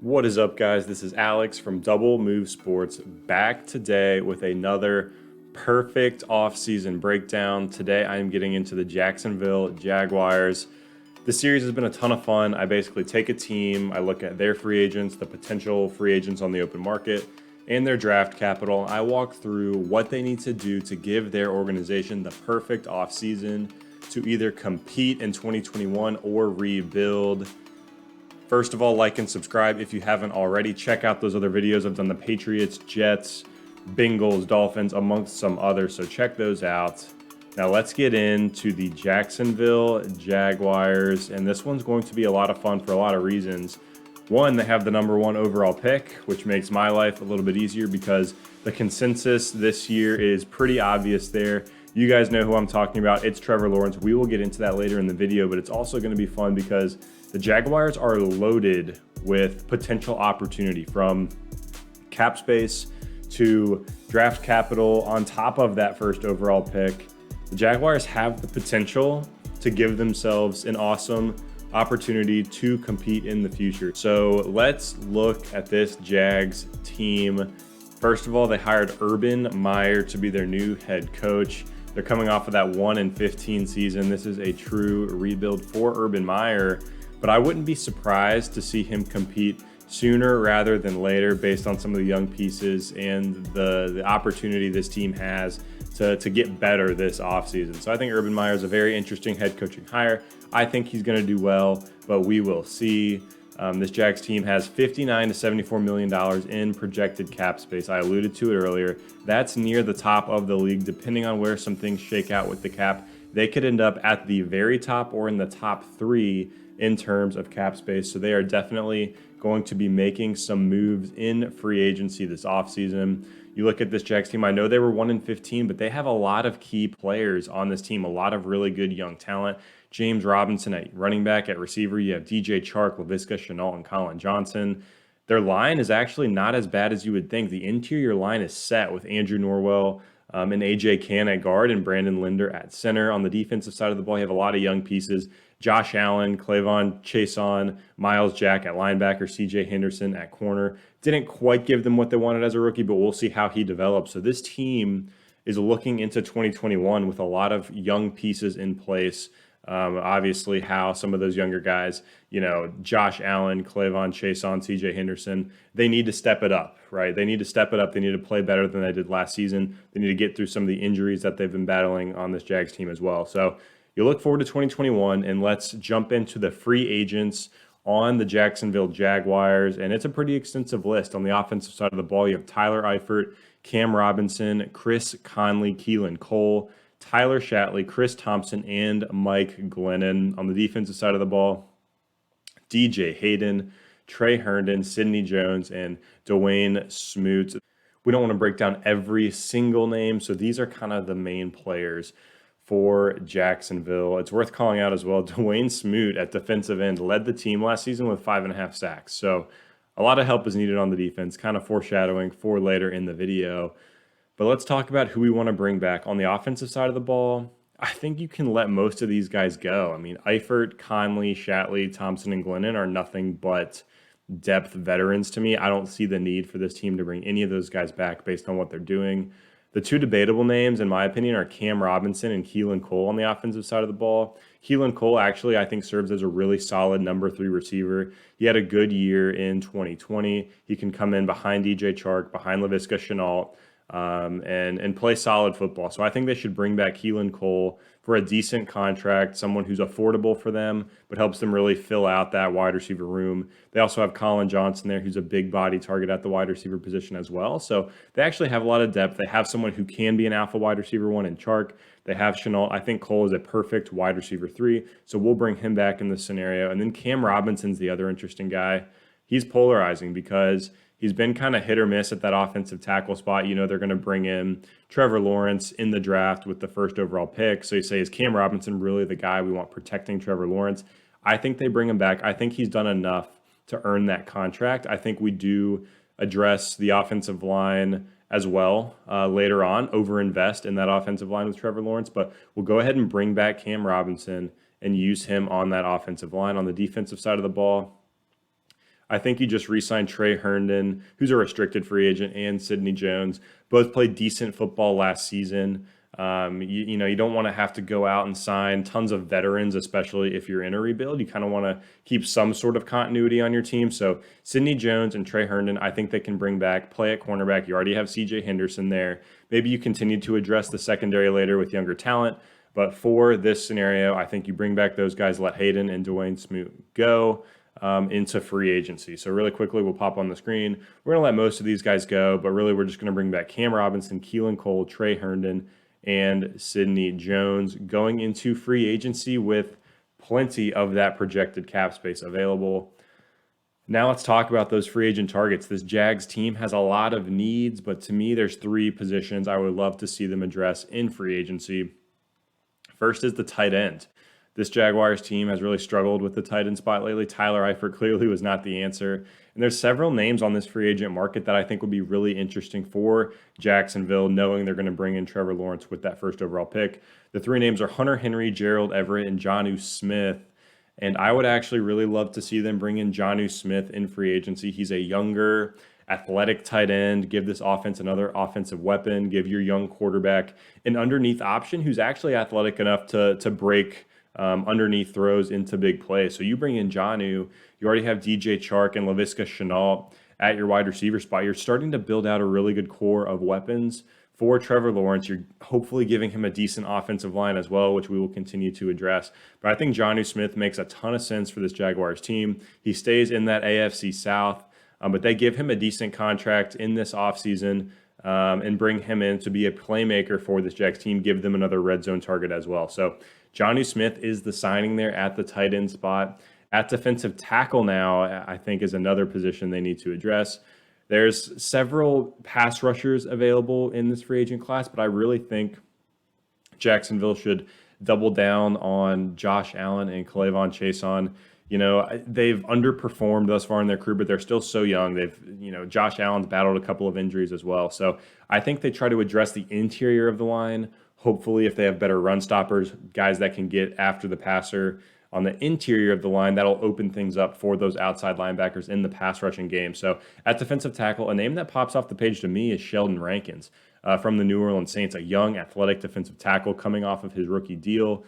What is up, guys? This is Alex from Double Move Sports, back today with another perfect offseason breakdown. Today I am getting into the Jacksonville Jaguars. This series has been a ton of fun. I basically take a team, I look at their free agents, the potential free agents on the open market, and their draft capital. I walk through what they need to do to give their organization the perfect offseason to either compete in 2021 or rebuild. First of all, like and subscribe if you haven't already. Check out those other videos. I've done the Patriots, Jets, Bengals, Dolphins, amongst some others, so check those out. Now let's get into the Jacksonville Jaguars, and this one's going to be a lot of fun for a lot of reasons. One, they have the #1 overall pick, which makes my life a little bit easier because the consensus this year is pretty obvious there. You guys know who I'm talking about. It's Trevor Lawrence. We will get into that later in the video, but it's also going to be fun because the Jaguars are loaded with potential opportunity, from cap space to draft capital on top of that first overall pick. The Jaguars have the potential to give themselves an awesome opportunity to compete in the future. So let's look at this Jags team. First of all, they hired Urban Meyer to be their new head coach. They're coming off of that 1-15 season. This is a true rebuild for Urban Meyer, but I wouldn't be surprised to see him compete sooner rather than later based on some of the young pieces and the opportunity this team has to get better this offseason. So I think Urban Meyer is a very interesting head coaching hire. I think he's going to do well, but we will see. This Jags team has $59 to $74 million in projected cap space. I alluded to it earlier. That's near the top of the league, depending on where some things shake out with the cap. They could end up at the very top or in the top 3 in terms of cap space. So they are definitely going to be making some moves in free agency this offseason. You look at this Jags team, I know they were 1-15, but they have a lot of key players on this team, a lot of really good young talent. James Robinson at running back. At receiver, you have DJ Chark, Laviska Shenault, and Colin Johnson. Their line is actually not as bad as you would think. The interior line is set with Andrew Norwell and A.J. Cann at guard and Brandon Linder at center. On the defensive side of the ball, you have a lot of young pieces. Josh Allen, Clavon Chason, Miles Jack at linebacker, C.J. Henderson at corner. Didn't quite give them what they wanted as a rookie, but we'll see how he develops. So this team is looking into 2021 with a lot of young pieces in place. Obviously, how some of those younger guys, Josh Allen, Clavon Chason, C.J. Henderson, they need to step it up, right? They need to step it up. They need to play better than they did last season. They need to get through some of the injuries that they've been battling on this Jags team as well. So you look forward to 2021, and let's jump into the free agents on the Jacksonville Jaguars. And it's a pretty extensive list. On the offensive side of the ball, you have Tyler Eifert, Cam Robinson, Chris Conley, Keelan Cole, Tyler Shatley, Chris Thompson, and Mike Glennon. On the defensive side of the ball, DJ Hayden, Trey Herndon, Sidney Jones, and Dwayne Smoot. We don't want to break down every single name, so these are kind of the main players for Jacksonville. It's worth calling out as well, Dwayne Smoot at defensive end led the team last season with 5.5 sacks. So a lot of help is needed on the defense, kind of foreshadowing for later in the video. But let's talk about who we want to bring back. On the offensive side of the ball, I think you can let most of these guys go. I mean, Eifert, Conley, Shatley, Thompson, and Glennon are nothing but depth veterans to me. I don't see the need for this team to bring any of those guys back based on what they're doing. The two debatable names, in my opinion, are Cam Robinson and Keelan Cole on the offensive side of the ball. Keelan Cole actually, I think, serves as a really solid number 3 receiver. He had a good year in 2020. He can come in behind DJ Chark, behind Laviska Shenault, and play solid football. So I think they should bring back Keelan Cole for a decent contract, someone who's affordable for them, but helps them really fill out that wide receiver room. They also have Colin Johnson there, who's a big body target at the wide receiver position as well. So they actually have a lot of depth. They have someone who can be an alpha wide receiver 1 in Chark. They have Shenault. I think Cole is a perfect wide receiver 3, so we'll bring him back in this scenario. And then Cam Robinson's the other interesting guy. He's polarizing because he's been kind of hit or miss at that offensive tackle spot. They're going to bring in Trevor Lawrence in the draft with the first overall pick. So you say, is Cam Robinson really the guy we want protecting Trevor Lawrence? I think they bring him back. I think he's done enough to earn that contract. I think we do address the offensive line as well later on, overinvest in that offensive line with Trevor Lawrence. But we'll go ahead and bring back Cam Robinson and use him on that offensive line. On the defensive side of the ball, I think you just re-signed Trey Herndon, who's a restricted free agent, and Sidney Jones. Both played decent football last season. You don't want to have to go out and sign tons of veterans, especially if you're in a rebuild. You kind of want to keep some sort of continuity on your team. So Sidney Jones and Trey Herndon, I think they can bring back, play at cornerback. You already have CJ Henderson there. Maybe you continue to address the secondary later with younger talent. But for this scenario, I think you bring back those guys, let Hayden and Dwayne Smoot go into free agency. So really quickly, we'll pop on the screen. We're going to let most of these guys go, but really we're just going to bring back Cam Robinson, Keelan Cole, Trey Herndon, and Sidney Jones going into free agency with plenty of that projected cap space available. Now let's talk about those free agent targets. This Jags team has a lot of needs, but to me, there's 3 positions I would love to see them address in free agency. First is the tight end. This Jaguars team has really struggled with the tight end spot lately. Tyler Eifert clearly was not the answer. And there's several names on this free agent market that I think would be really interesting for Jacksonville, knowing they're going to bring in Trevor Lawrence with that first overall pick. The 3 names are Hunter Henry, Gerald Everett, and Jonnu Smith. And I would actually really love to see them bring in Jonnu Smith in free agency. He's a younger, athletic tight end. Give this offense another offensive weapon. Give your young quarterback an underneath option who's actually athletic enough to break underneath throws into big plays. So you bring in Jonnu, you already have DJ Chark and Laviska Shenault at your wide receiver spot. You're starting to build out a really good core of weapons for Trevor Lawrence. You're hopefully giving him a decent offensive line as well, which we will continue to address. But I think Jonnu Smith makes a ton of sense for this Jaguars team. He stays in that AFC South, but they give him a decent contract in this offseason and bring him in to be a playmaker for this Jags team, give them another red zone target as well. So Jonnu Smith is the signing there at the tight end spot. At defensive tackle now, I think, is another position they need to address. There's several pass rushers available in this free agent class, but I really think Jacksonville should double down on Josh Allen and K'Lavon Chaisson. They've underperformed thus far in their career, but they're still so young. Josh Allen's battled a couple of injuries as well. So I think they try to address the interior of the line. Hopefully, if they have better run stoppers, guys that can get after the passer on the interior of the line, that'll open things up for those outside linebackers in the pass rushing game. So at defensive tackle, a name that pops off the page to me is Sheldon Rankins from the New Orleans Saints, a young athletic defensive tackle coming off of his rookie deal.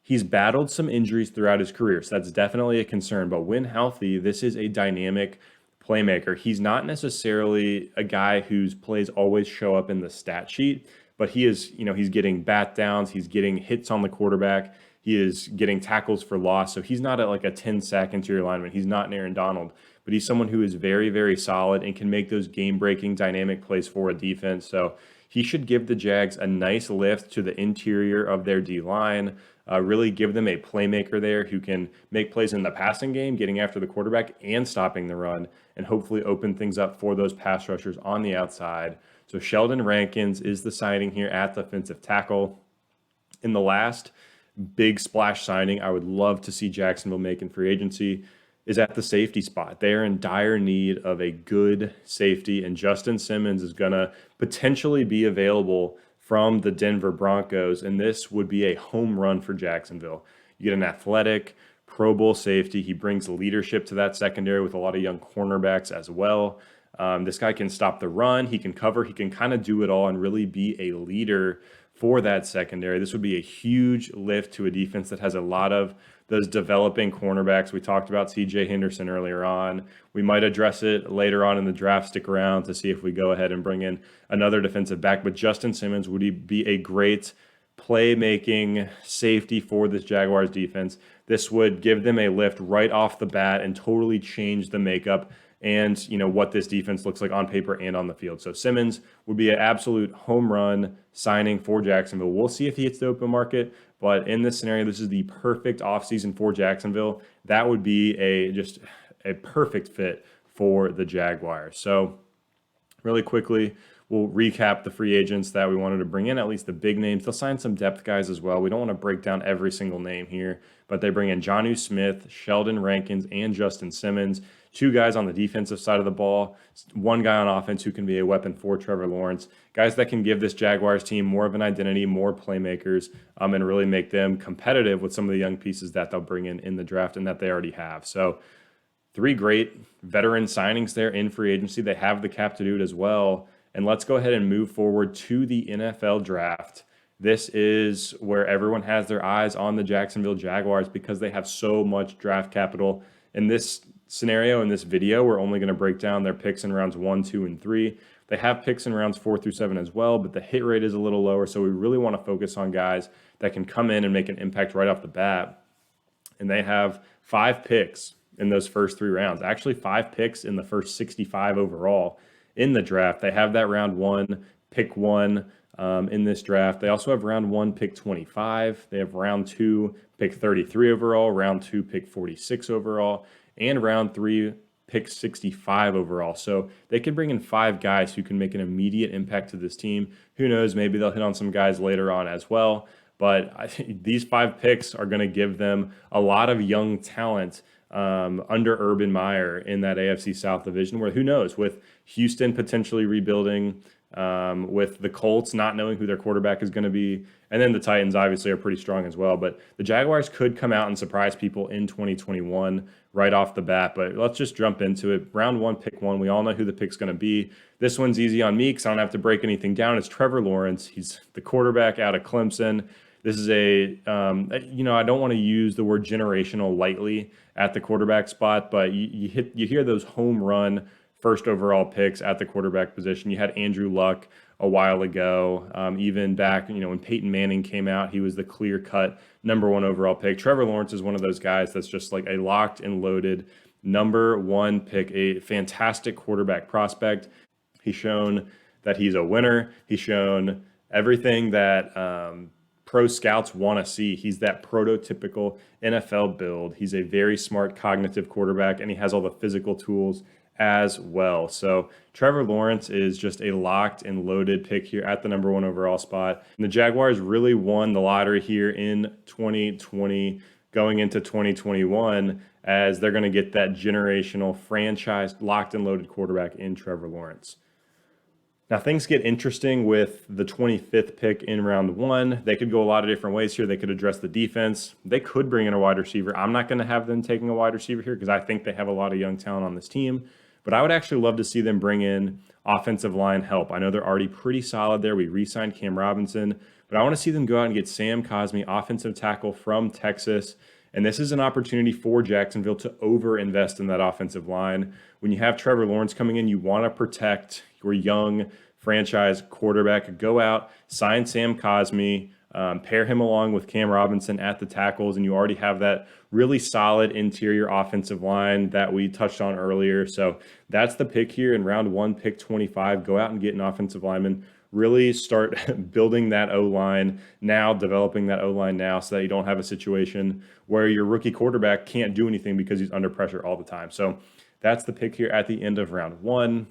He's battled some injuries throughout his career, so that's definitely a concern. But when healthy, this is a dynamic playmaker. He's not necessarily a guy whose plays always show up in the stat sheet, but he is, he's getting bat downs, he's getting hits on the quarterback, he is getting tackles for loss. So he's not at like a 10-sack interior lineman. He's not an Aaron Donald, but he's someone who is very, very solid and can make those game-breaking dynamic plays for a defense. So he should give the Jags a nice lift to the interior of their D-line, really give them a playmaker there who can make plays in the passing game, getting after the quarterback and stopping the run, and hopefully open things up for those pass rushers on the outside. So Sheldon Rankins is the signing here at defensive tackle. In the last big splash signing I would love to see Jacksonville make in free agency is at the safety spot. They are in dire need of a good safety, and Justin Simmons is going to potentially be available from the Denver Broncos, and this would be a home run for Jacksonville. You get an athletic Pro Bowl safety. He brings leadership to that secondary with a lot of young cornerbacks as well. This guy can stop the run, he can cover, he can kind of do it all and really be a leader for that secondary. This would be a huge lift to a defense that has a lot of those developing cornerbacks. We talked about CJ Henderson earlier on. We might address it later on in the draft. Stick around to see if we go ahead and bring in another defensive back. But Justin Simmons would be a great playmaking safety for this Jaguars defense. This would give them a lift right off the bat and totally change the makeup and what this defense looks like on paper and on the field. So Simmons would be an absolute home run signing for Jacksonville. We'll see if he hits the open market, but in this scenario, this is the perfect offseason for Jacksonville. That would be just a perfect fit for the Jaguars. So really quickly, we'll recap the free agents that we wanted to bring in, at least the big names. They'll sign some depth guys as well. We don't want to break down every single name here, but they bring in Jonnu Smith, Sheldon Rankins, and Justin Simmons. 2 guys on the defensive side of the ball, 1 guy on offense who can be a weapon for Trevor Lawrence. Guys that can give this Jaguars team more of an identity, more playmakers, and really make them competitive with some of the young pieces that they'll bring in the draft and that they already have. So three great veteran signings there in free agency. They have the cap to do it as well. And let's go ahead and move forward to the NFL draft. This is where everyone has their eyes on the Jacksonville Jaguars because they have so much draft capital. In this scenario, in this video, we're only going to break down their picks in rounds 1, 2, and 3. They have picks in rounds 4 through 7 as well, but the hit rate is a little lower. So we really want to focus on guys that can come in and make an impact right off the bat. And they have 5 picks in those first 3 rounds. Actually, 5 picks in the first 65 overall in the draft. They have that round 1, pick 1 in this draft. They also have round 1, pick 25. They have round 2, pick 33 overall, round 2, pick 46 overall, and round 3, pick 65 overall. So they could bring in 5 guys who can make an immediate impact to this team. Who knows, maybe they'll hit on some guys later on as well. But I think these 5 picks are going to give them a lot of young talent under Urban Meyer in that AFC South division, where who knows, with Houston potentially rebuilding, with the Colts not knowing who their quarterback is going to be, and then the Titans obviously are pretty strong as well. But the Jaguars could come out and surprise people in 2021 right off the bat. But let's just jump into it. Round 1, pick 1. We all know who the pick's going to be. This one's easy on me because I don't have to break anything down. It's Trevor Lawrence. He's the quarterback out of Clemson. This is I don't want to use the word generational lightly at the quarterback spot, but you hear those home run first overall picks at the quarterback position. You had Andrew Luck a while ago, even back, when Peyton Manning came out, he was the clear-cut number 1 overall pick. Trevor Lawrence is one of those guys that's just like a locked and loaded number 1 pick, a fantastic quarterback prospect. He's shown that he's a winner. He's shown everything that pro scouts want to see. He's that prototypical NFL build. He's a very smart cognitive quarterback, and he has all the physical tools as well. So Trevor Lawrence is just a locked and loaded pick here at the number 1 overall spot. And the Jaguars really won the lottery here in 2020 going into 2021 as they're going to get that generational franchise locked and loaded quarterback in Trevor Lawrence. Now, things get interesting with the 25th pick in round 1. They could go a lot of different ways here. They could address the defense. They could bring in a wide receiver. I'm not going to have them taking a wide receiver here because I think they have a lot of young talent on this team. But I would actually love to see them bring in offensive line help. I know they're already pretty solid there. We re-signed Cam Robinson. But I want to see them go out and get Sam Cosmi, offensive tackle from Texas. And this is an opportunity for Jacksonville to over-invest in that offensive line. When you have Trevor Lawrence coming in, you want to protect your young franchise quarterback. Go out, sign Sam Cosmi, pair him along with Cam Robinson at the tackles, and you already have that really solid interior offensive line that we touched on earlier. So that's the pick here in round 1, pick 25. Go out and get an offensive lineman. Really start building that O-line now, developing that O-line now so that you don't have a situation where your rookie quarterback can't do anything because he's under pressure all the time. So that's the pick here at the end of round 1. And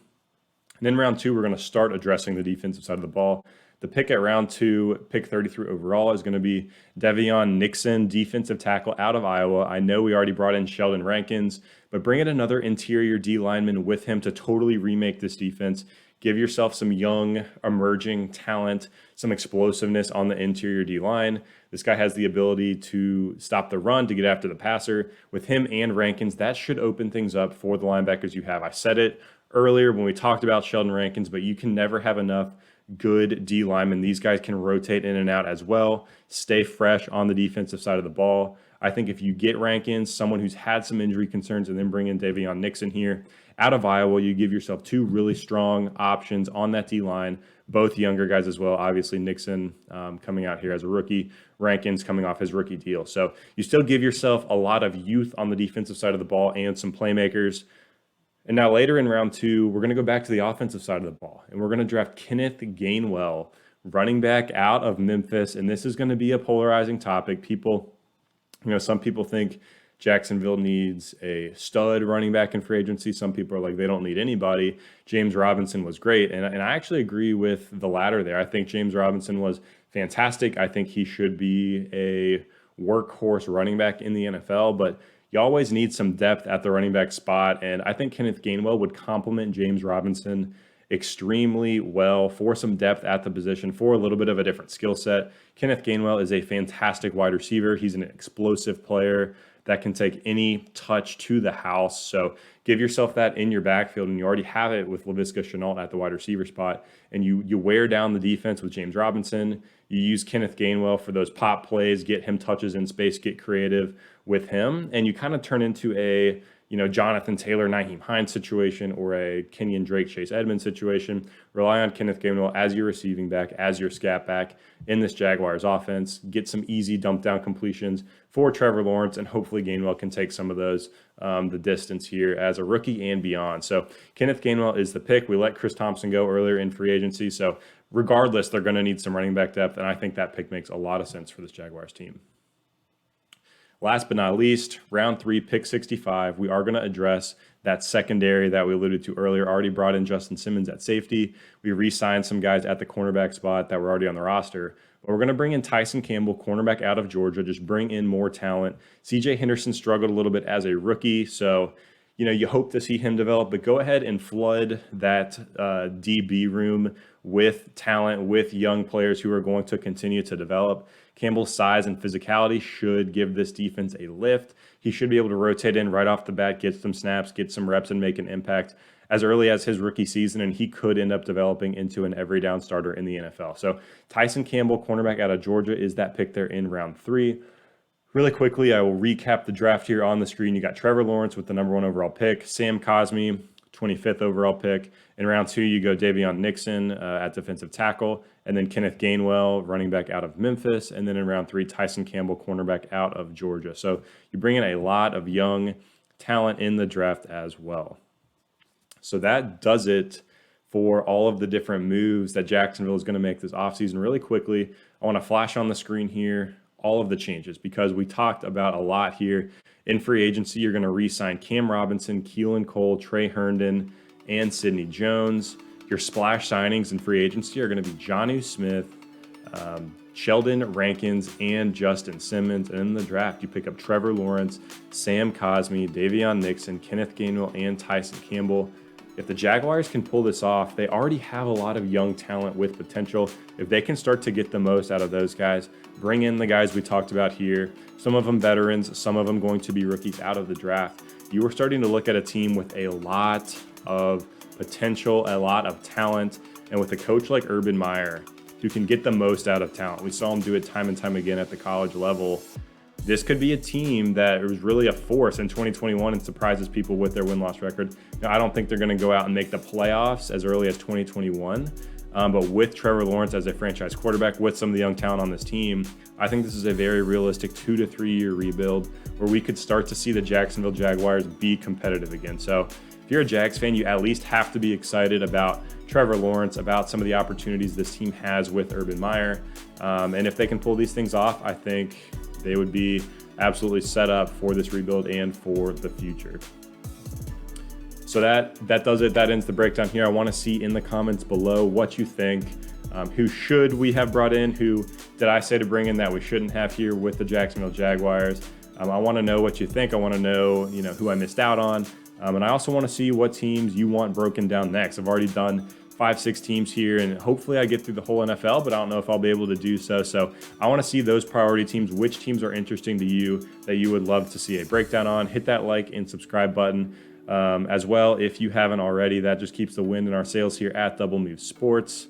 then round 2, we're going to start addressing the defensive side of the ball. The pick at round 2, pick 33 overall, is going to be Devion Nixon, defensive tackle out of Iowa. I know we already brought in Sheldon Rankins, but bring in another interior D lineman with him to totally remake this defense. Give yourself some young, emerging talent, some explosiveness on the interior D-line. This guy has the ability to stop the run, to get after the passer. With him and Rankins, that should open things up for the linebackers you have. I said it earlier when we talked about Sheldon Rankins, but you can never have enough good D linemen. These guys can rotate in and out as well, stay fresh on the defensive side of the ball. I think if you get Rankins, someone who's had some injury concerns, and then bring in Devion Nixon here out of Iowa, you give yourself 2 really strong options on that D-line, both younger guys as well. Obviously, Nixon coming out here as a rookie, Rankins coming off his rookie deal. So you still give yourself a lot of youth on the defensive side of the ball and some playmakers. And now later in round 2, we're going to go back to the offensive side of the ball, and we're going to draft Kenneth Gainwell, running back out of Memphis. And this is going to be a polarizing topic. Some people think Jacksonville needs a stud running back in free agency. Some people are like, they don't need anybody. James Robinson was great. And I actually agree with the latter there. I think James Robinson was fantastic. I think he should be a workhorse running back in the NFL, but you always need some depth at the running back spot. And I think Kenneth Gainwell would complement James Robinson extremely well for some depth at the position, for a little bit of a different skill set. Kenneth Gainwell is a fantastic wide receiver. He's an explosive player. that can take any touch to the house. So give yourself that in your backfield, and you already have it with Laviska Shenault at the wide receiver spot. And you wear down the defense with James Robinson. You use Kenneth Gainwell for those pop plays, get him touches in space, get creative with him, and you kind of turn into a Jonathan Taylor, Nyheim Hines situation, or a Kenyon Drake, Chase Edmonds situation. Rely on Kenneth Gainwell as your receiving back, as your scat back in this Jaguars offense. Get some easy dump down completions for Trevor Lawrence, and hopefully Gainwell can take some of those the distance here as a rookie and beyond. So Kenneth Gainwell is the pick. We let Chris Thompson go earlier in free agency, so regardless, they're going to need some running back depth, and I think that pick makes a lot of sense for this Jaguars team. Last but not least, round 3, pick 65. We are going to address that secondary that we alluded to earlier. Already brought in Justin Simmons at safety. We re-signed some guys at the cornerback spot that were already on the roster. But we're going to bring in Tyson Campbell, cornerback out of Georgia, just bring in more talent. CJ Henderson struggled a little bit as a rookie, so you hope to see him develop, but go ahead and flood that DB room with talent, with young players who are going to continue to develop. Campbell's size and physicality should give this defense a lift. He should be able to rotate in right off the bat, get some snaps, get some reps, and make an impact as early as his rookie season, and he could end up developing into an every down starter in the NFL. So Tyson Campbell, cornerback out of Georgia, is that pick there in round 3. Really quickly, I will recap the draft here on the screen. You got Trevor Lawrence with the number 1 overall pick, Sam Cosmi, 25th overall pick. In round 2, you go Davion Nixon at defensive tackle, and then Kenneth Gainwell, running back out of Memphis. And then in round 3, Tyson Campbell, cornerback out of Georgia. So you bring in a lot of young talent in the draft as well. So that does it for all of the different moves that Jacksonville is going to make this offseason. Really quickly, I want to flash on the screen here all of the changes, because we talked about a lot here. In free agency, you're going to re-sign Cam Robinson, Keelan Cole, Trey Herndon, and Sidney Jones. Your splash signings in free agency are going to be Jonnu Smith, Sheldon Rankins, and Justin Simmons. And in the draft, you pick up Trevor Lawrence, Sam Cosmi, Davion Nixon, Kenneth Gainwell, and Tyson Campbell. If the Jaguars can pull this off, they already have a lot of young talent with potential. If they can start to get the most out of those guys, bring in the guys we talked about here, some of them veterans, some of them going to be rookies out of the draft, you are starting to look at a team with a lot of potential, a lot of talent, and with a coach like Urban Meyer who can get the most out of talent. We saw him do it time and time again at the college level. This could be a team that was really a force in 2021 and surprises people with their win-loss record. Now, I don't think they're going to go out and make the playoffs as early as 2021, but with Trevor Lawrence as a franchise quarterback, with some of the young talent on this team, I think this is a very realistic 2 to 3 year rebuild where we could start to see the Jacksonville Jaguars be competitive again. So if you're a Jags fan, you at least have to be excited about Trevor Lawrence, about some of the opportunities this team has with Urban Meyer. And if they can pull these things off, I think they would be absolutely set up for this rebuild and for the future. So that does it. That ends the breakdown here. I want to see in the comments below what you think. Who should we have brought in? Who did I say to bring in that we shouldn't have here with the Jacksonville Jaguars? I want to know what you think. I want to know, who I missed out on. And I also want to see what teams you want broken down next. I've already done 5-6 teams here, and hopefully I get through the whole NFL, but I don't know if I'll be able to do so. So I want to see those priority teams, which teams are interesting to you that you would love to see a breakdown on. Hit that like and subscribe button as well if you haven't already. That just keeps the wind in our sails here at Double Move Sports.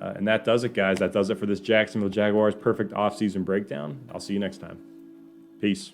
And that does it, guys. That does it for this Jacksonville Jaguars perfect offseason breakdown. I'll see you next time. Peace.